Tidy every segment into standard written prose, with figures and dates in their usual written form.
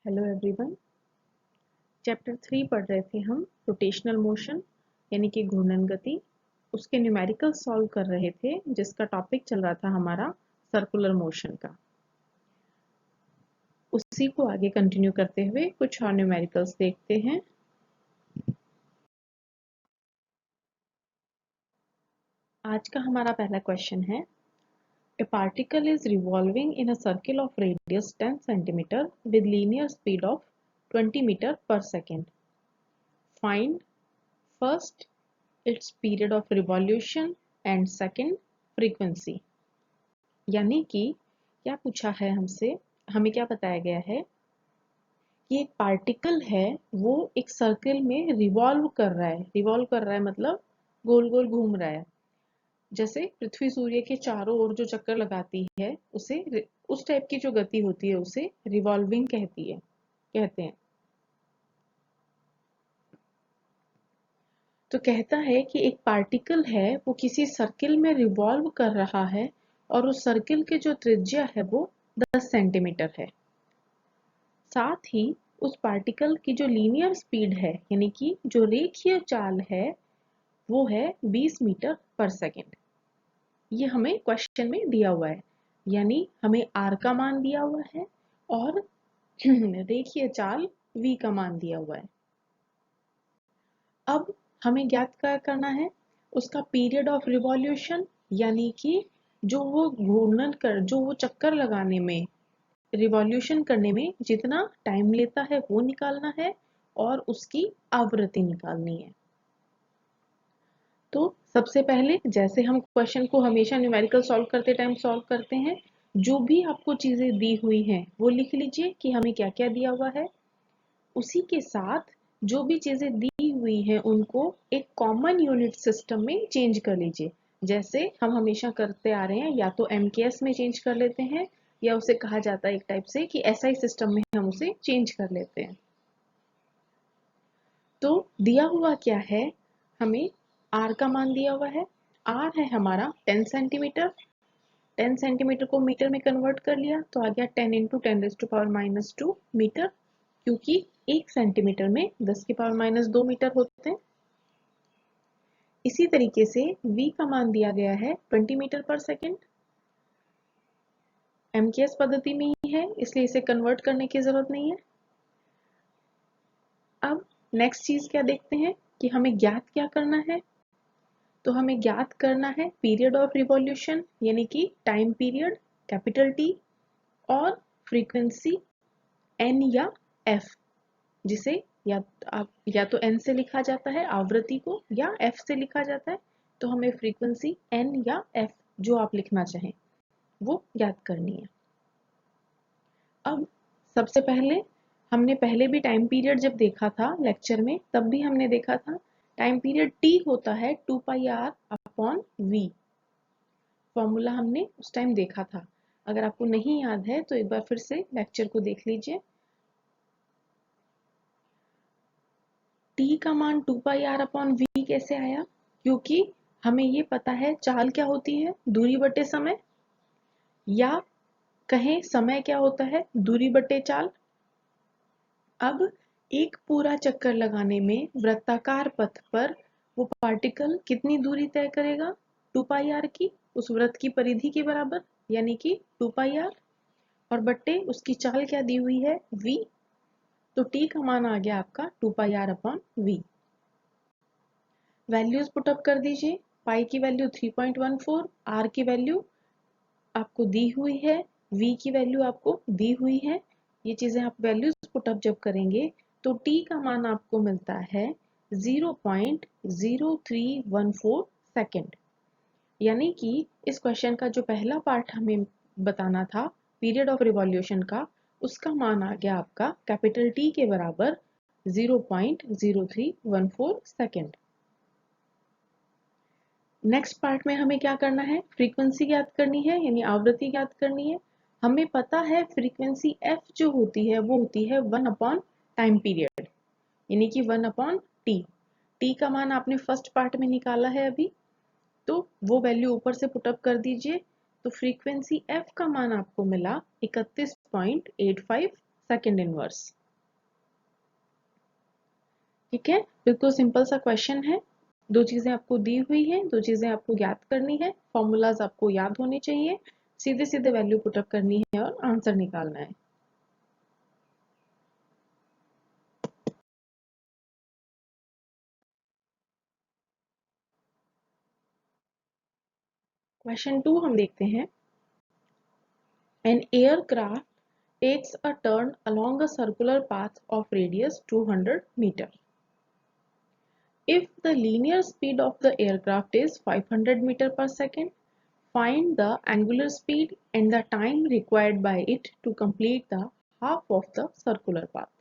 Hello everyone. Chapter 3 पढ़ रहे थे हम रोटेशनल मोशन यानी कि घूर्णन गति। उसके न्यूमेरिकल सॉल्व कर रहे थे जिसका टॉपिक चल रहा था हमारा सर्कुलर मोशन का। उसी को आगे कंटिन्यू करते हुए कुछ और न्यूमेरिकल्स देखते हैं। आज का हमारा पहला क्वेश्चन है, A particle is revolving in a circle of radius 10 cm with linear speed of 20 meter per second. Find first its period of revolution and second frequency। यानी कि क्या पूछा है हमसे, हमें क्या बताया गया है कि एक पार्टिकल है वो एक सर्कल में रिवॉल्व कर रहा है मतलब गोल गोल घूम रहा है। जैसे पृथ्वी सूर्य के चारों ओर जो चक्कर लगाती है उसे, उस टाइप की जो गति होती है उसे रिवॉल्विंग कहते हैं। तो कहता है कि एक पार्टिकल है वो किसी सर्किल में रिवॉल्व कर रहा है और उस सर्किल की जो त्रिज्या है वो 10 सेंटीमीटर है। साथ ही उस पार्टिकल की जो लीनियर स्पीड है यानी कि जो रेखीय चाल है वो है 20 मीटर पर सेकेंड। ये हमें क्वेश्चन में दिया हुआ है, यानी हमें r का मान दिया हुआ है और रेखीय चाल v का मान दिया हुआ है। अब हमें ज्ञात क्या करना है, उसका पीरियड ऑफ रिवॉल्यूशन यानी कि जो वो चक्कर लगाने में, रिवॉल्यूशन करने में जितना टाइम लेता है वो निकालना है और उसकी आवृत्ति निकालनी है। तो सबसे पहले जैसे हम क्वेश्चन को हमेशा न्यूमेरिकल सॉल्व करते टाइम सॉल्व करते हैं, जो भी आपको चीजें दी हुई हैं वो लिख लीजिए कि हमें क्या क्या दिया हुआ है। उसी के साथ जो भी चीजें दी हुई हैं उनको एक कॉमन यूनिट सिस्टम में चेंज कर लीजिए। जैसे हम हमेशा करते आ रहे हैं, या तो MKS में चेंज कर लेते हैं या उसे कहा जाता है एक टाइप से कि SI सिस्टम में हम उसे चेंज कर लेते हैं। तो दिया हुआ क्या है, हमें R का मान दिया हुआ है। R है हमारा 10 सेंटीमीटर। 10 सेंटीमीटर को मीटर में कन्वर्ट कर लिया तो आ गया 10 × 10⁻² मीटर, क्योंकि 1 सेंटीमीटर में 10⁻² मीटर होते हैं। इसी तरीके से v का मान दिया गया है 20 मीटर पर सेकेंड। MKS पद्धति में ही है इसलिए इसे कन्वर्ट करने की जरूरत नहीं है। अब नेक्स्ट चीज क्या देखते हैं कि हमें ज्ञात क्या करना है। तो हमें ज्ञात करना है पीरियड ऑफ रिवॉल्यूशन यानी कि टाइम पीरियड कैपिटल T और फ्रीक्वेंसी N या F, जिसे या तो N से लिखा जाता है आवृत्ति को या F से लिखा जाता है। तो हमें फ्रीक्वेंसी N या F जो आप लिखना चाहें वो ज्ञात करनी है। अब सबसे पहले हमने पहले भी टाइम पीरियड जब देखा था लेक्चर में, तब भी हमने देखा था टाइम पीरियड T होता है 2πr/v। फॉर्मूला हमने उस टाइम देखा था। अगर आपको नहीं याद है तो एक बार फिर से लेक्चर को देख लीजिए। T का मान 2πr/v कैसे आया, क्योंकि हमें ये पता है चाल क्या होती है, दूरी बटे समय, या कहें समय क्या होता है, दूरी बटे चाल। अब एक पूरा चक्कर लगाने में वृत्ताकार पथ पर वो पार्टिकल कितनी दूरी तय करेगा, 2πr की, उस वृत्त की परिधि के बराबर यानी कि 2πr, और बट्टे उसकी चाल क्या दी हुई है v। तो t का मान आ गया आपका 2πr/v। वैल्यूज पुटअप कर दीजिए। पाई की वैल्यू 3.14, r की वैल्यू आपको दी हुई है, v की वैल्यू आपको दी हुई है। ये चीजें आप वैल्यूज पुटअप जब करेंगे तो t का मान आपको मिलता है 0.0314 सेकेंड। यानी कि इस क्वेश्चन का जो पहला पार्ट हमें बताना था पीरियड ऑफ रिवॉल्यूशन का, उसका मान आ गया आपका कैपिटल T के बराबर 0.0314 सेकेंड। नेक्स्ट पार्ट में हमें क्या करना है, फ्रीक्वेंसी ज्ञात करनी है यानी आवृत्ति ज्ञात करनी है। हमें पता है फ्रीक्वेंसी f जो होती है वो होती है 1 टाइम पीरियड यानी कि 1/t। t का मान आपने फर्स्ट पार्ट में निकाला है अभी, तो वो वैल्यू ऊपर से पुटअप कर दीजिए। तो फ्रीक्वेंसी f का मान आपको मिला 31.85 सेकेंड इनवर्स। ठीक है, बिल्कुल सिंपल सा क्वेश्चन है। दो चीजें आपको दी हुई हैं, दो चीजें आपको ज्ञात करनी है, फॉर्मूलाज आपको याद होने चाहिए, सीधे सीधे वैल्यू पुटअप करनी है और आंसर निकालना है। क्वेश्चन 2 हम देखते हैं। An aircraft takes a turn along a circular path of radius 200 meter. If the linear speed of the aircraft is 500 meter per second, find the angular speed and the time required by it to complete the half of the circular path.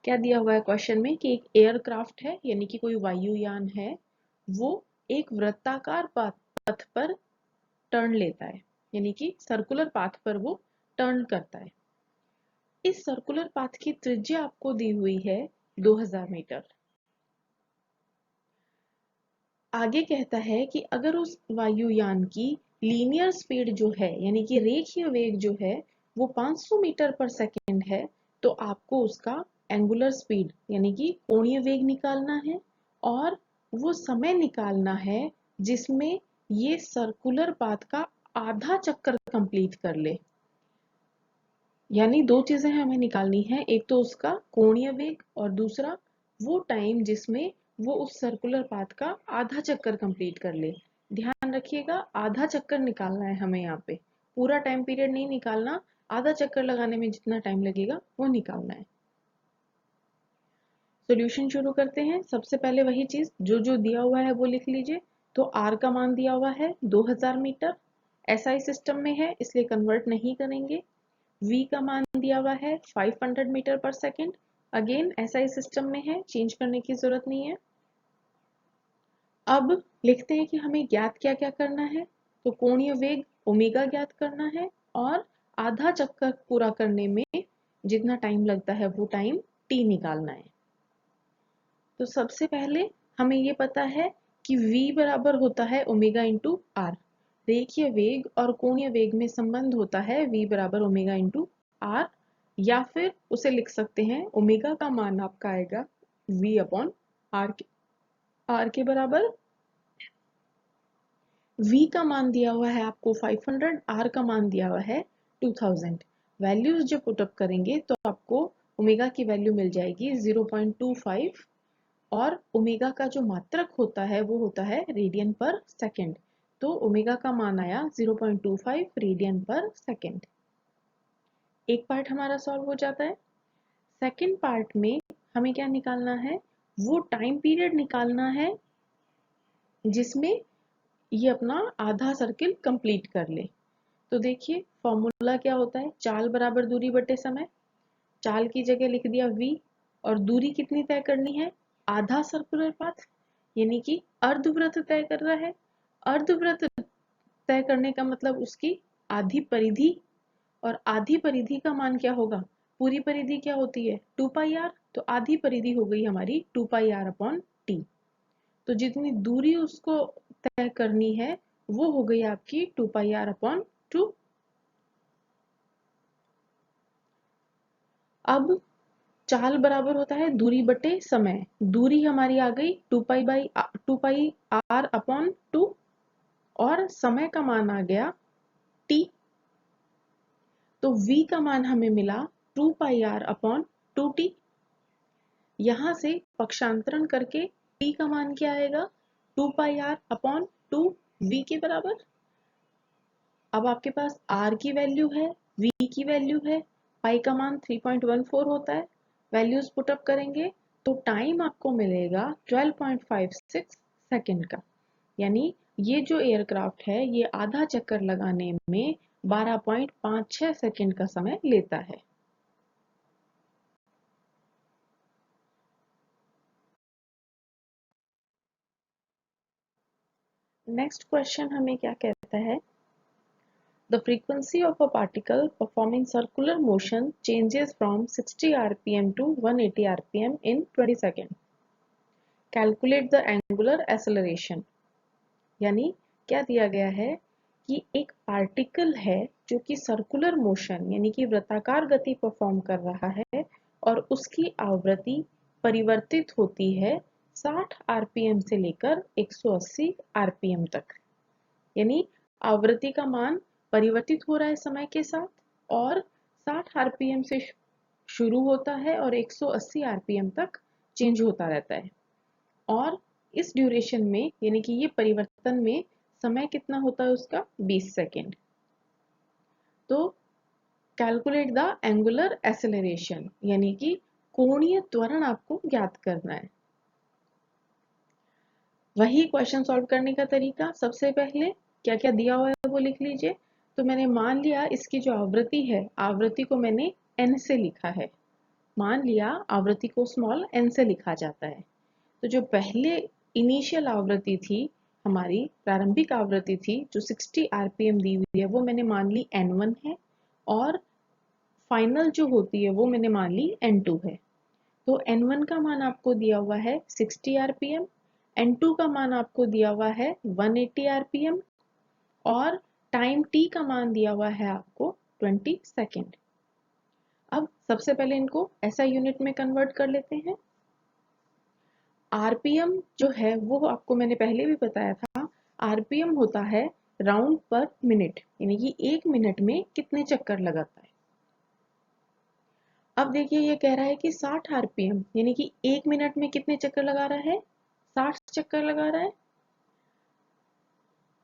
क्या दिया हुआ है question में कि एक aircraft है यानी कि कोई वायुयान है, वो एक वृत्ताकार पथ पर टर्न लेता है, यानी कि सर्कुलर पाथ पर वो टर्न करता है। इस सर्कुलर पाथ की त्रिज्या आपको दी हुई है 2000 मीटर। आगे कहता है कि अगर उस वायुयान की लीनियर स्पीड जो है यानी कि रेखीय वेग जो है वो 500 मीटर पर सेकेंड है, तो आपको उसका एंगुलर स्पीड यानी कि कोणीय वेग निकालना है और वो समय निकालना है जिसमें ये सर्कुलर पाथ का आधा चक्कर कंप्लीट कर ले। यानी दो चीजें हमें निकालनी है, एक तो उसका कोणीय वेग और दूसरा वो टाइम जिसमें वो उस सर्कुलर पाथ का आधा चक्कर कंप्लीट कर ले। ध्यान रखिएगा, आधा चक्कर निकालना है हमें यहाँ पे, पूरा टाइम पीरियड नहीं निकालना, आधा चक्कर लगाने में जितना टाइम लगेगा वो निकालना है। सॉल्यूशन शुरू करते हैं। सबसे पहले वही चीज जो दिया हुआ है वो लिख लीजिए। तो आर का मान दिया हुआ है 2000 मीटर, एसआई सिस्टम में है इसलिए कन्वर्ट नहीं करेंगे। v का मान दिया हुआ है 500 मीटर पर सेकेंड, अगेन एसआई सिस्टम में है, चेंज करने की जरूरत नहीं है। अब लिखते हैं कि हमें ज्ञात क्या क्या करना है। तो कोणीय वेग ओमेगा ज्ञात करना है और आधा चक्कर पूरा करने में जितना टाइम लगता है वो टाइम t निकालना है। तो सबसे पहले हमें ये पता है कि v बराबर होता है ओमेगा इंटू आर। रेखीय वेग और कोणीय वेग में संबंध होता है v बराबर ओमेगा इंटू आर, या फिर उसे लिख सकते हैं ओमेगा का मान आपका आएगा v अपॉन आर के बराबर। v का मान दिया हुआ है आपको 500, r का मान दिया हुआ है 2000। वैल्यूज जब पुटअप करेंगे तो आपको ओमेगा की वैल्यू मिल जाएगी 0.25 और ओमेगा का जो मात्रक होता है वो होता है रेडियन पर सेकेंड। तो ओमेगा का मान आया 0.25 रेडियन पर सेकेंड। एक पार्ट हमारा सॉल्व हो जाता है। सेकेंड पार्ट में हमें क्या निकालना है, वो टाइम पीरियड निकालना है जिसमें ये अपना आधा सर्किल कंप्लीट कर ले। तो देखिए फॉर्मूला क्या होता है, चाल बराबर दूरी बटे समय। चाल की जगह लिख दिया v और दूरी कितनी तय करनी है, आधा सर्कुलर पाथ यानी कि अर्धवृत्त तय कर रहा है। अर्धवृत्त तय करने का मतलब उसकी आधी परिधि, और आधी परिधि का मान क्या होगा, पूरी परिधि क्या होती है 2 पाई आर, तो आधी परिधि हो गई हमारी 2 पाई आर अपॉन टी। तो जितनी दूरी उसको तय करनी है वो हो गई आपकी 2 पाई आर अपॉन 2। अब चाल बराबर होता है दूरी बटे समय। दूरी हमारी आ गई 2 पाई आर अपॉन 2 और समय का मान आ गया t। तो v का मान हमें मिला 2 पाई आर अपॉन 2t। यहां से पक्षांतरण करके t का मान क्या आएगा, 2 पाई आर अपॉन 2 v के बराबर। अब आपके पास r की वैल्यू है, v की वैल्यू है, पाई का मान 3.14 होता है। वैल्यूज पुटअप करेंगे तो टाइम आपको मिलेगा 12.56 सेकेंड का। यानी ये जो एयरक्राफ्ट है ये आधा चक्कर लगाने में 12.56 सेकेंड का समय लेता है। नेक्स्ट क्वेश्चन हमें क्या कहता है, the frequency of a particle performing circular motion changes from 60 RPM to 180 RPM in 20 second. Calculate the angular acceleration. यानी क्या दिया गया है कि एक पार्टिकल है जो कि सर्कुलर मोशन यानी कि वृत्ताकार गति परफॉर्म कर रहा है और उसकी आवृत्ति परिवर्तित होती है 60 आरपीएम से लेकर 180 आरपीएम तक। यानी आवृत्ति का मान परिवर्तित हो रहा है समय के साथ और 60 आरपीएम से शुरू होता है और 180 आरपीएम तक चेंज होता रहता है। और इस ड्यूरेशन में यानी कि ये परिवर्तन में समय कितना होता है उसका 20 सेकेंड। तो कैलकुलेट द एंगुलर एक्सेलरेशन यानी कि कोणीय त्वरण आपको ज्ञात करना है। वही क्वेश्चन सॉल्व करने का तरीका, सबसे पहले क्या क्या दिया हुआ है वो लिख लीजिए। तो मैंने मान लिया इसकी जो आवृत्ति है, आवृत्ति को मैंने n से लिखा है। मान लिया आवृत्ति को स्मॉल n से लिखा जाता है। तो जो पहले इनिशियल आवृत्ति थी, हमारी प्रारंभिक आवृत्ति थी जो 60 आरपीएम दी हुई है, वो मैंने मान ली n1 है और फाइनल जो होती है वो मैंने मान ली n2 है। तो n1 का मान आपको दिया हुआ है 60 आरपीएम, n2 का मान आपको दिया हुआ है 180 आरपीएम और टाइम t का मान दिया हुआ है आपको 20 सेकेंड। अब सबसे पहले इनको SI यूनिट में कन्वर्ट कर लेते हैं। आरपीएम जो है वो आपको मैंने पहले भी बताया था, आरपीएम होता है राउंड पर मिनट, यानी कि 1 मिनट में कितने चक्कर लगाता है। अब देखिए ये कह रहा है कि 60 आरपीएम यानी कि 1 मिनट में कितने चक्कर लगा रहा है, 60 चक्कर लगा रहा है।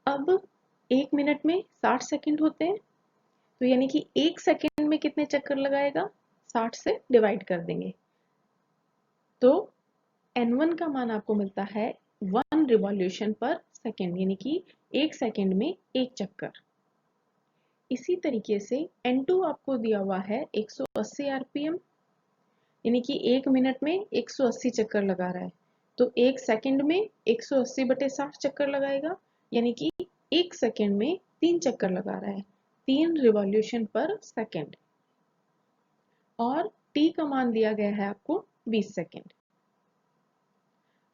अब 1 मिनट में 60 सेकंड होते हैं, तो यानी कि 1 सेकंड में कितने चक्कर लगाएगा, 60 से डिवाइड कर देंगे। तो n1 का मान आपको मिलता है 1 रिवॉल्यूशन पर सेकेंड, यानी कि 1 सेकंड में 1 चक्कर। इसी तरीके से n2 आपको दिया हुआ है 180 आरपीएम, यानी कि 1 मिनट में 180 चक्कर लगा रहा है। तो 1 सेकंड में 180 बटे 60 चक्कर लगाएगा, यानी कि 1 सेकंड में 3 चक्कर लगा रहा है, 3 रिवॉल्यूशन पर सेकंड। और t का मान दिया गया है आपको 20 सेकंड।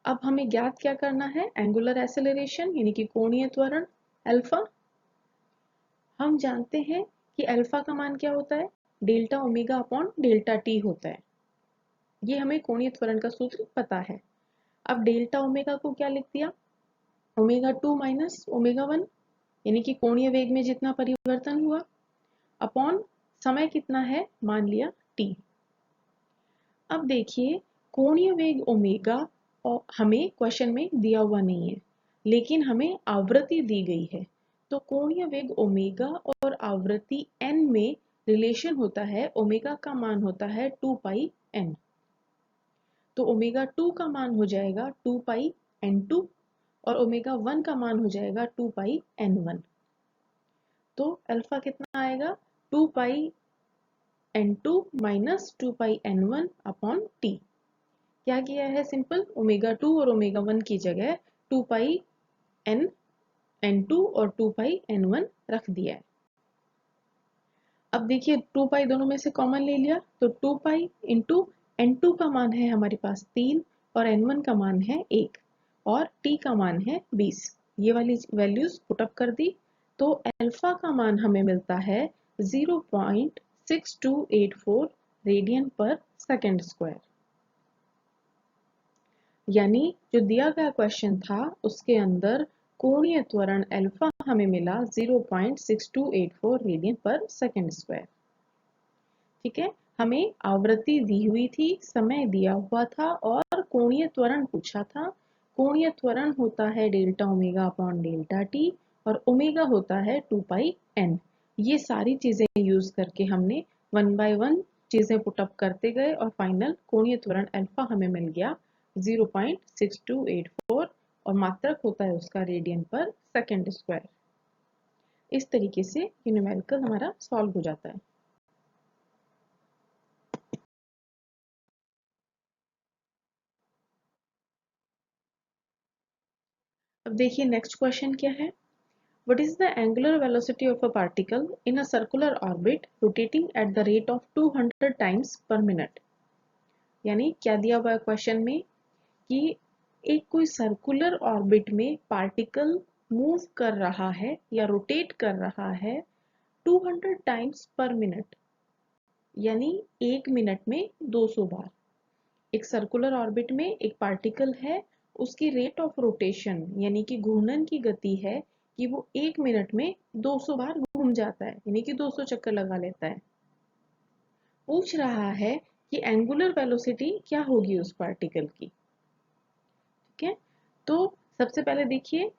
अब हमें ज्ञात क्या करना है, एंगुलर एक्सेलरेशन यानी कि कोणीय त्वरण अल्फा। हम जानते हैं कि अल्फा का मान क्या होता है, delta omega upon delta T होता है। ये हमें कोणीय त्वरण का सूत्र पता है। अब डेल्टा ओमेगा को क्या लिख दिया, ओमेगा 2 माइनस ओमेगा 1, यानी कि कोणीय वेग में जितना परिवर्तन हुआ अपॉन समय कितना है, मान लिया t। अब देखिए कोणीय वेग ओमेगा और हमें क्वेश्चन में दिया हुआ नहीं है, लेकिन हमें आवृत्ति दी गई है। तो कोणीय वेग ओमेगा और आवृत्ति n में रिलेशन होता है, ओमेगा का मान होता है 2 पाई n। तो ओमेगा 2 का मान हो जाएगा 2 पाई n2 और ओमेगा 1 का मान हो जाएगा 2 पाई n1। तो अल्फा कितना आएगा, 2 पाई n2 माइनस 2 पाई n1 अपॉन t। क्या किया है, सिंपल ओमेगा 2 और ओमेगा 1 की जगह 2 पाई n n2 और 2 पाई n1 रख दिया है। अब देखिए 2 पाई दोनों में से कॉमन ले लिया, तो 2 पाई इंटू n2 का मान है हमारे पास 3 और n1 का मान है 1 और t का मान है 20। ये वाली वैल्यूज पुटअप कर दी, तो अल्फा का मान हमें मिलता है 0.6284 रेडियन पर सेकेंड स्क्वायर। यानी जो दिया गया क्वेश्चन था उसके अंदर कोणीय त्वरण अल्फा हमें मिला 0.6284 रेडियन पर सेकेंड स्क्वायर। ठीक है, हमें आवृत्ति दी हुई थी, समय दिया हुआ था और कोणीय त्वरण पूछा था। कोणीय त्वरण होता है delta omega upon delta T और ओमेगा होता है 2 पाई n। ये सारी चीजें यूज करके हमने 1 बाय 1 चीजें पुटअप करते गए और फाइनल कोणीय त्वरण अल्फा हमें मिल गया 0.6284 और मात्रक होता है उसका रेडियन पर सेकेंड स्क्वायर। इस तरीके से ये न्यूमेरिकल हमारा सॉल्व हो जाता है। अब देखिए नेक्स्ट क्वेश्चन क्या है, What is the angular velocity of a particle in a circular orbit rotating at the rate of 200 times per minute? यानी क्या दिया हुआ है क्वेश्चन में कि एक कोई सर्कुलर ऑर्बिट में पार्टिकल मूव कर रहा है या रोटेट कर रहा है 200 टाइम्स पर मिनट, यानी 1 मिनट में 200 बार। एक सर्कुलर ऑर्बिट में एक पार्टिकल है, उसकी रेट ऑफ रोटेशन यानी कि घूर्णन की गति है कि वो 1 मिनट में 200 बार घूम जाता है, यानी कि 200 चक्कर लगा लेता है। पूछ रहा है कि एंगुलर वेलोसिटी क्या होगी उस पार्टिकल की। ठीक है, तो सबसे पहले देखिए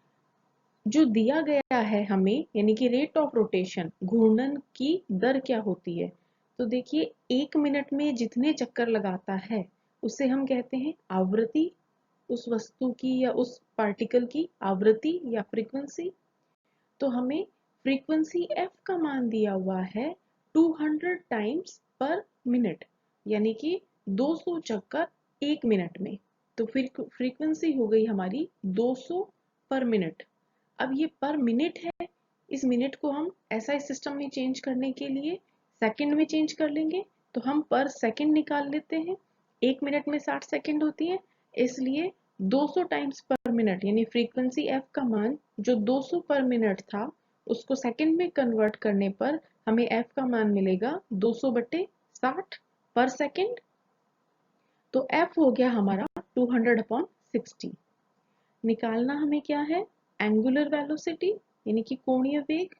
जो दिया गया है हमें, यानी कि रेट ऑफ रोटेशन, घूर्णन की दर क्या होती है। तो देखिए 1 मिनट में जितने चक्कर लगाता है उसे हम कहते हैं आवृत्ति, उस वस्तु की या उस पार्टिकल की आवृत्ति या फ्रीक्वेंसी। तो हमें फ्रीक्वेंसी f का मान दिया हुआ है 200 टाइम्स पर मिनट, यानी कि 200 चक्कर 1 मिनट में। तो फिर फ्रीक्वेंसी हो गई हमारी 200 पर मिनट। अब ये पर मिनट है, इस मिनट को हम SI सिस्टम में चेंज करने के लिए सेकंड में चेंज कर लेंगे, तो हम पर सेकंड निकाल लेते हैं। 1 मिनट में 60 सेकंड होती है, इसलिए 200 टाइम्स पर मिनट यानी फ्रीक्वेंसी f का मान जो 200 पर मिनट था उसको सेकंड में कन्वर्ट करने पर हमें f का मान मिलेगा 200/60 पर सेकंड। तो f हो गया हमारा 200/60। निकालना हमें क्या है, एंगुलर वेलोसिटी यानी कि कोणीय वेग।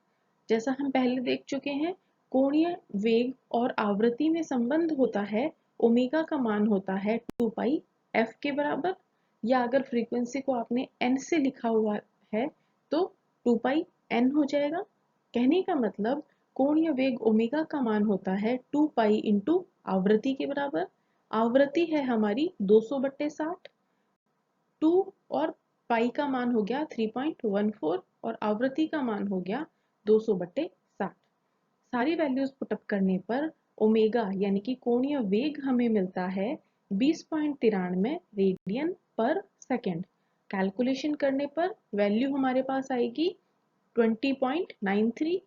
जैसा हम पहले देख चुके हैं, कोणीय वेग और आवृत्ति में संबंध होता है, ओमेगा का मान होता है 2 पाई f के बराबर, या अगर फ्रीक्वेंसी को आपने n से लिखा हुआ है तो 2 पाई n हो जाएगा। कहने का मतलब कोणीय वेग ओमेगा का मान होता है 2 पाई इंटू आवृत्ति के बराबर। आवृत्ति है हमारी 200/60, 2 और पाई का मान हो गया 3.14 और आवृत्ति का मान हो गया 200/60। सारी वैल्यूज पुटअप करने पर ओमेगा यानी कि कोणीय वेग हमें मिलता है 20.93 रेडियन पर सेकेंड। कैलकुलेशन करने पर वैल्यू हमारे पास आएगी 20.93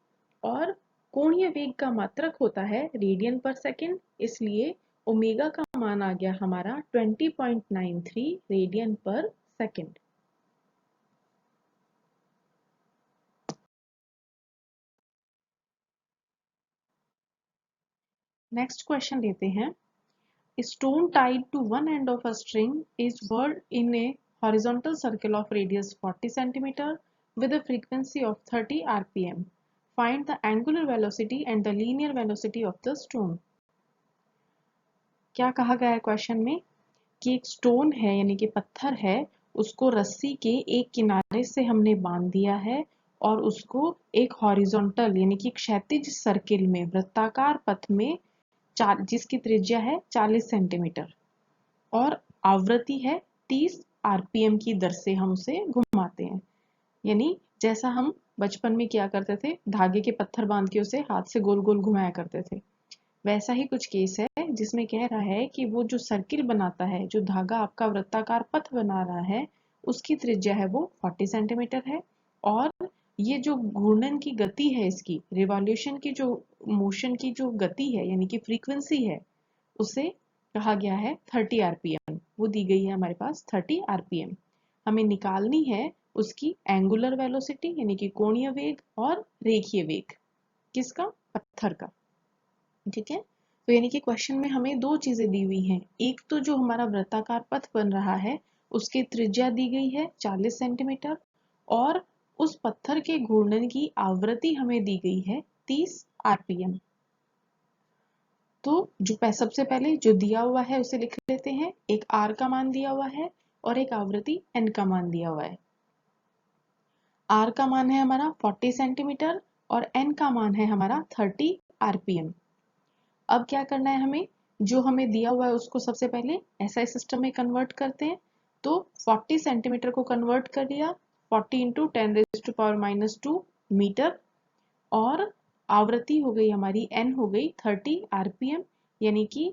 और कोणीय वेग का मात्रक होता है रेडियन पर सेकेंड, इसलिए ओमेगा का मान आ गया हमारा 20.93 रेडियन पर सेकेंड। नेक्स्ट क्वेश्चन लेते हैं। Stone tied to one end of a string is whirled in a horizontal circle of radius 40 cm with a frequency of 30 rpm. Find the angular velocity and the linear velocity of the stone. क्या कहा गया है question में कि एक stone है यानी कि पत्थर है, उसको रस्सी के एक किनारे से हमने बांध दिया है और उसको एक हॉरिजॉन्टल यानी कि क्षैतिज सर्किल में, वृत्ताकार पथ में, जिसकी त्रिज्या है 40 सेंटीमीटर और आवृत्ति है 30 आरपीएम की दर से हम उसे घुमाते हैं। यानी जैसा हम बचपन में क्या करते थे, धागे के पत्थर बांध के उसे हाथ से गोल गोल घुमाया करते थे, वैसा ही कुछ केस है जिसमें कह रहा है कि वो जो सर्किल बनाता है, जो धागा आपका वृत्ताकार पथ बना रहा है, उसकी त्रिज्या है वो 40 सेंटीमीटर है और ये जो घूर्णन की गति है, इसकी रिवॉल्यूशन की जो मोशन की जो गति है यानी कि फ्रीक्वेंसी है, उसे कहा गया है 30 आरपीएम। वो दी गई है हमारे पास 30 आरपीएम। हमें निकालनी है उसकी एंगुलर वेलोसिटी यानी कि कोणीय वेग और रेखीय वेग, किसका, पत्थर का। ठीक है, तो यानी कि क्वेश्चन में हमें दो चीजें दी हुई हैं, एक तो जो हमारा वृत्ताकार पथ बन रहा है उसकी त्रिज्या दी गई है 40 सेंटीमीटर और उस पत्थर के घूर्णन की आवृत्ति हमें दी गई है 30 आरपीएम। तो जो सबसे पहले जो दिया हुआ है उसे लिख लेते हैं। एक आर का मान दिया हुआ है और एक आवृत्ति एन का मान दिया हुआ है। आर का मान है हमारा 40 सेंटीमीटर और एन का मान है हमारा 30 आरपीएम। अब क्या करना है हमें, जो हमें दिया हुआ है उसको सबसे पहले एसआई सिस्टम में कन्वर्ट करते हैं। तो 40 सेंटीमीटर को कन्वर्ट कर दिया, 40 इंटू 10⁻⁻2 मीटर और आवृत्ति हो गई हमारी एन हो गई 30 आरपीएम यानी कि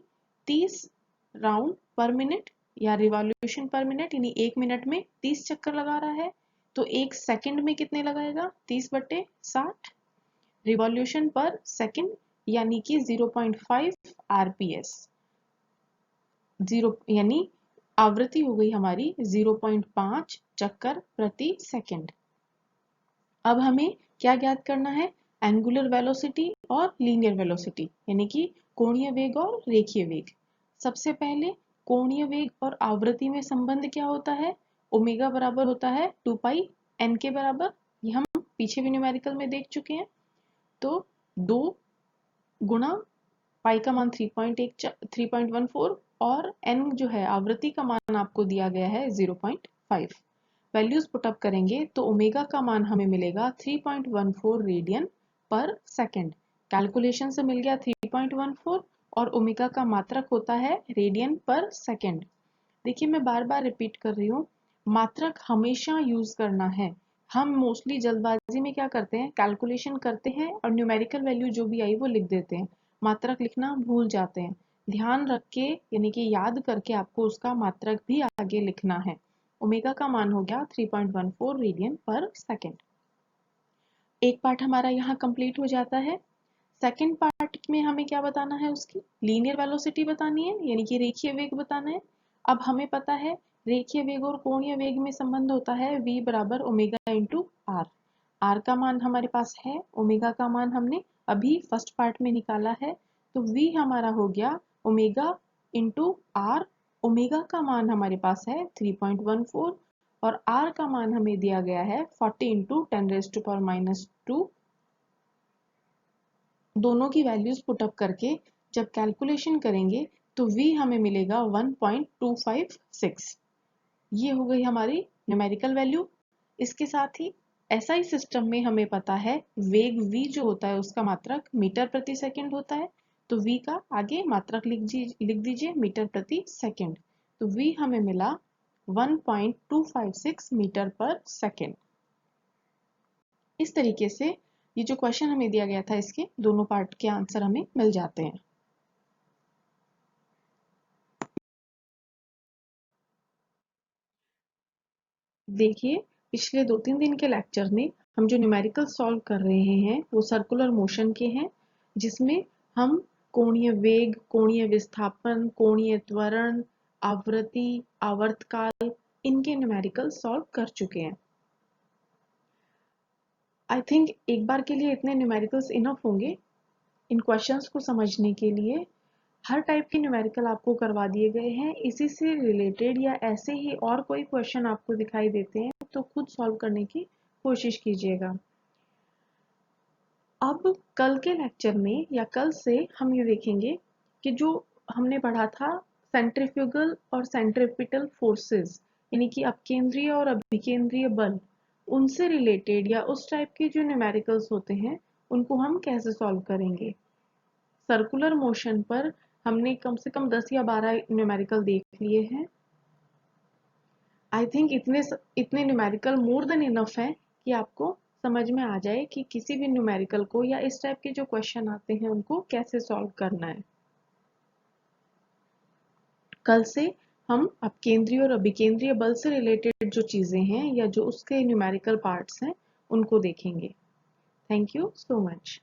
30 राउंड पर मिनट या रिवॉल्यूशन पर मिनट, यानी 1 मिनट में 30 चक्कर लगा रहा है तो 1 सेकंड में कितने लगाएगा, 30/60 रिवॉल्यूशन पर सेकंड यानी कि 0.5 आरपीएस। 0 यानी आवृत्ति हो गई हमारी 0.5 चक्कर प्रति सेकंड। अब हमें क्या ज्ञात करना है, एंगुलर वेलोसिटी और लीनियर वेलोसिटी यानी कि कोणीय वेग और रेखीय वेग। सबसे पहले कोणीय वेग और आवृत्ति में संबंध क्या होता है? ओमेगा बराबर होता है 2 पाई एन के बराबर। ये हम पीछे भी न्यूमेरिकल में देख चुके हैं। तो 2 गुणा पाई का मान 3.14 और n जो है आवृत्ति का मान आपको दिया गया है 0.5। वैल्यूज पुटअप करेंगे तो ओमेगा का मान हमें मिलेगा 3.14 रेडियन पर सेकेंड। कैलकुलेशन से मिल गया 3.14 और ओमेगा का मात्रक होता है रेडियन पर सेकेंड। देखिए मैं बार बार रिपीट कर रही हूँ, मात्रक हमेशा यूज करना है। हम मोस्टली जल्दबाजी में क्या करते हैं, कैलकुलेशन करते हैं और न्यूमेरिकल वैल्यू जो भी आई वो लिख देते हैं, मात्रक लिखना भूल जाते हैं। ध्यान रख के यानी कि याद करके आपको उसका मात्रक भी आगे लिखना है। ओमेगा का मान हो गया 3.14 रेडियन पर सेकेंड। एक पार्ट हमारा यहाँ कंप्लीट हो जाता है। सेकेंड पार्ट में हमें क्या बताना है, उसकी लीनियर वेलोसिटी बतानी है, यानी कि रेखीय वेग बताना है। अब हमें पता है रेखीय वेग और कोणीय वेग में संबंध होता है v बराबर ओमेगा इंटू आर। आर का मान हमारे पास है, ओमेगा का मान हमने अभी फर्स्ट पार्ट में निकाला है, तो v हमारा हो गया ओमेगा इंटू आर। ओमेगा का मान हमारे पास है 3.14 और r का मान हमें दिया गया है 40 इंटू 10⁻²। दोनों की वैल्यूज पुटअप करके जब कैलकुलेशन करेंगे तो v हमें मिलेगा 1.256। ये हो गई हमारी न्यूमेरिकल वैल्यू। इसके साथ ही एसआई सिस्टम में हमें पता है वेग v जो होता है उसका मात्रक मीटर प्रति सेकंड होता है, तो v का आगे मात्रक लिख दीजिए मीटर प्रति सेकंड। तो v हमें मिला 1.256 मीटर पर सेकंड। इस तरीके से ये जो क्वेश्चन हमें दिया गया था इसके दोनों पार्ट के आंसर हमें मिल जाते हैं। देखिए पिछले 2-3 दिन के लेक्चर में हम जो न्यूमेरिकल सॉल्व कर रहे हैं वो सर्कुलर मोशन के हैं, जिसमें हम कोणीय वेग, कोणीय विस्थापन, कोणीय त्वरण, आवृत्ति, आवर्तकाल, इनके न्यूमेरिकल सॉल्व कर चुके हैं। आई थिंक एक बार के लिए इतने न्यूमेरिकल्स इनफ होंगे इन क्वेश्चंस को समझने के लिए। हर टाइप के न्यूमेरिकल आपको करवा दिए गए हैं। इसी से रिलेटेड या ऐसे ही और कोई क्वेश्चन आपको दिखाई देते हैं तो खुद सॉल्व करने की कोशिश कीजिएगा। अब कल के लेक्चर में या कल से हम ये देखेंगे कि जो हमने पढ़ा था सेंट्रीफ्यूगल और सेंट्रीपिटल फोर्सेस, यानी कि अपकेंद्रीय और अभिकेंद्रीय बल, उनसे रिलेटेड या उस टाइप के जो न्यूमेरिकल्स होते हैं उनको हम कैसे सॉल्व करेंगे। सर्कुलर मोशन पर हमने कम से कम 10 या 12 न्यूमेरिकल देख लिए हैं। आई थिंक इतने न्यूमेरिकल मोर देन इनफ है कि आपको समझ में आ जाए कि किसी भी न्यूमेरिकल को या इस टाइप के जो क्वेश्चन आते हैं उनको कैसे सॉल्व करना है। कल से हम अपकेंद्रीय और अभिकेंद्रीय बल से रिलेटेड जो चीजें हैं या जो उसके न्यूमेरिकल पार्ट्स हैं उनको देखेंगे। Thank you so much.